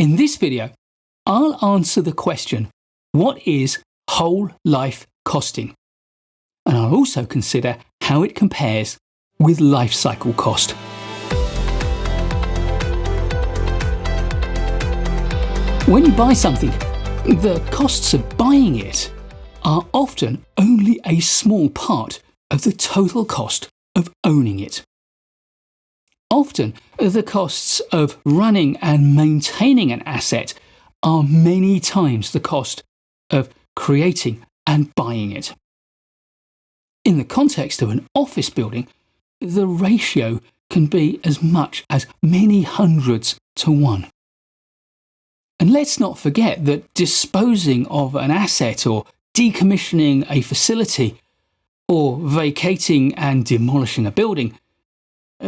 In this video, I'll answer the question, what is whole life costing? And I'll also consider how it compares with life cycle cost. When you buy something, the costs of buying it are often only a small part of the total cost of owning it. Often, the costs of running and maintaining an asset are many times the cost of creating and buying it. In the context of an office building, the ratio can be as much as many hundreds to one. And let's not forget that disposing of an asset or decommissioning a facility or vacating and demolishing a building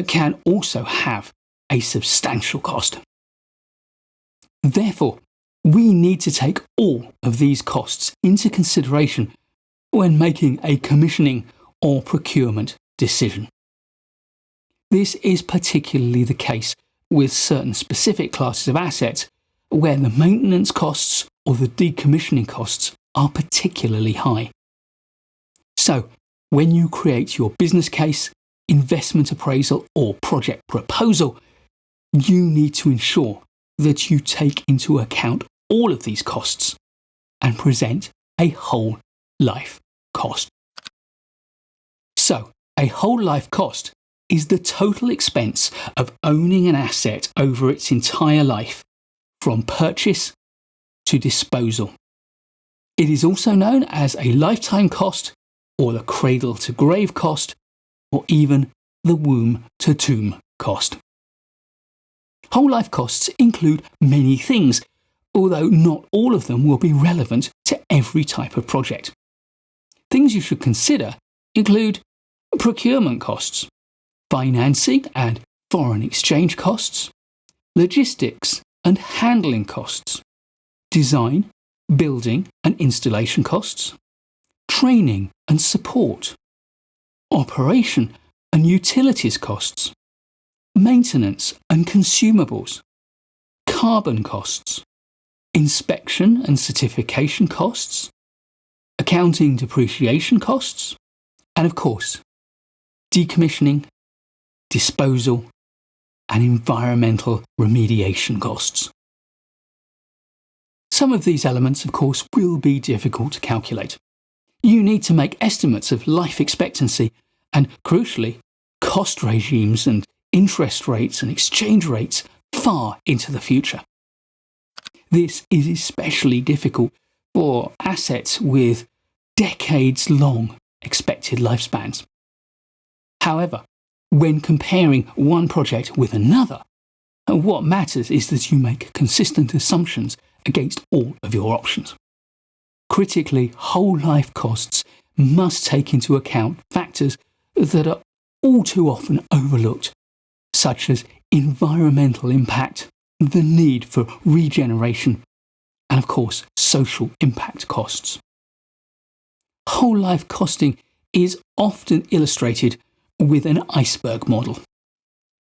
can also have a substantial cost. Therefore, we need to take all of these costs into consideration when making a commissioning or procurement decision. This is particularly the case with certain specific classes of assets where the maintenance costs or the decommissioning costs are particularly high. So, when you create your business case, investment appraisal or project proposal, you need to ensure that you take into account all of these costs and present a whole life cost. So, a whole life cost is the total expense of owning an asset over its entire life, from purchase to disposal. It is also known as a lifetime cost, or the cradle to grave cost, or even the womb to tomb cost. Whole life costs include many things, although not all of them will be relevant to every type of project. Things you should consider include procurement costs, financing and foreign exchange costs, logistics and handling costs, design, building and installation costs, training and support, operation and utilities costs, maintenance and consumables, carbon costs, inspection and certification costs, accounting depreciation costs, and of course, decommissioning, disposal, and environmental remediation costs. Some of these elements, of course, will be difficult to calculate. You need to make estimates of life expectancy and, crucially, cost regimes and interest rates and exchange rates far into the future. This is especially difficult for assets with decades-long expected lifespans. However, when comparing one project with another, what matters is that you make consistent assumptions against all of your options. Critically, whole life costs must take into account factors that are all too often overlooked, such as environmental impact, the need for regeneration, and of course, social impact costs. Whole life costing is often illustrated with an iceberg model.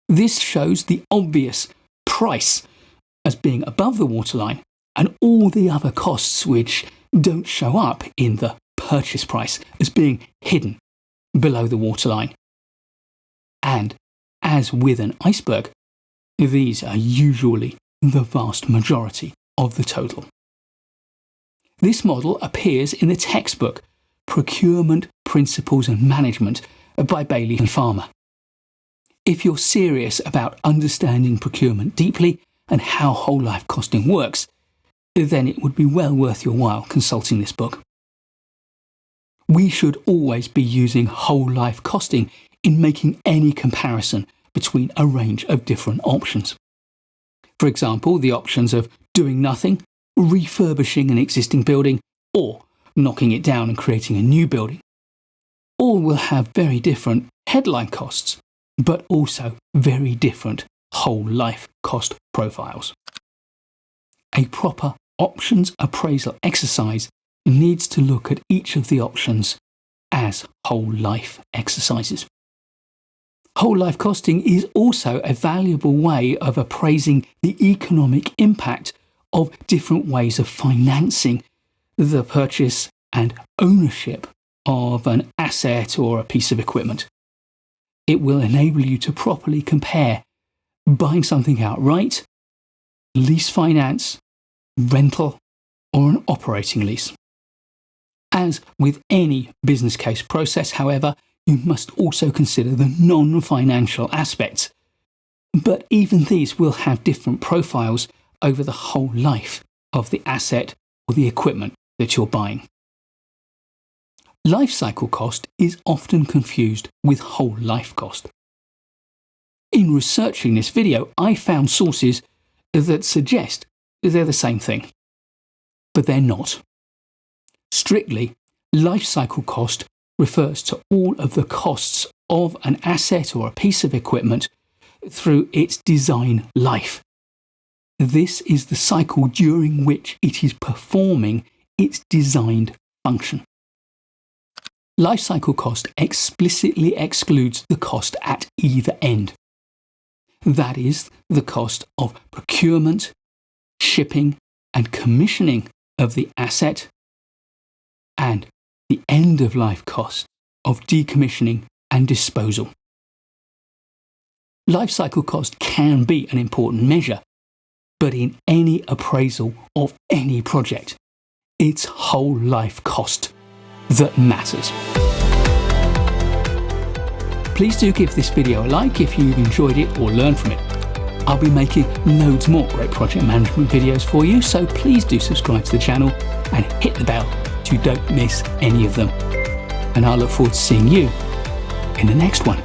This shows the obvious price as being above the waterline and all the other costs which don't show up in the purchase price as being hidden below the waterline. And as with an iceberg, these are usually the vast majority of the total. This model appears in the textbook Procurement Principles and Management by Baily and Farmer. If you're serious about understanding procurement deeply and how whole life costing works, then it would be well worth your while consulting this book. We should always be using whole life costing in making any comparison between a range of different options. For example, the options of doing nothing, refurbishing an existing building, or knocking it down and creating a new building. All will have very different headline costs, but also very different whole life cost profiles. A proper options appraisal exercise needs to look at each of the options as whole life exercises. Whole life costing is also a valuable way of appraising the economic impact of different ways of financing the purchase and ownership of an asset or a piece of equipment. It will enable you to properly compare buying something outright, lease finance, rental, or an operating lease. As with any business case process, however, you must also consider the non-financial aspects. But even these will have different profiles over the whole life of the asset or the equipment that you're buying. Life cycle cost is often confused with whole life cost. In researching this video, I found sources that suggest they're the same thing, but they're not. Strictly, life cycle cost refers to all of the costs of an asset or a piece of equipment through its design life. This is the cycle during which it is performing its designed function. Life cycle cost explicitly excludes the cost at either end. That is, the cost of procurement, shipping, and commissioning of the asset, and the end-of-life cost of decommissioning and disposal. Life cycle cost can be an important measure, but in any appraisal of any project, it's whole life cost that matters. Please do give this video a like if you've enjoyed it or learned from it. I'll be making loads more great project management videos for you, so please do subscribe to the channel and hit the bell so you don't miss any of them. And I look forward to seeing you in the next one.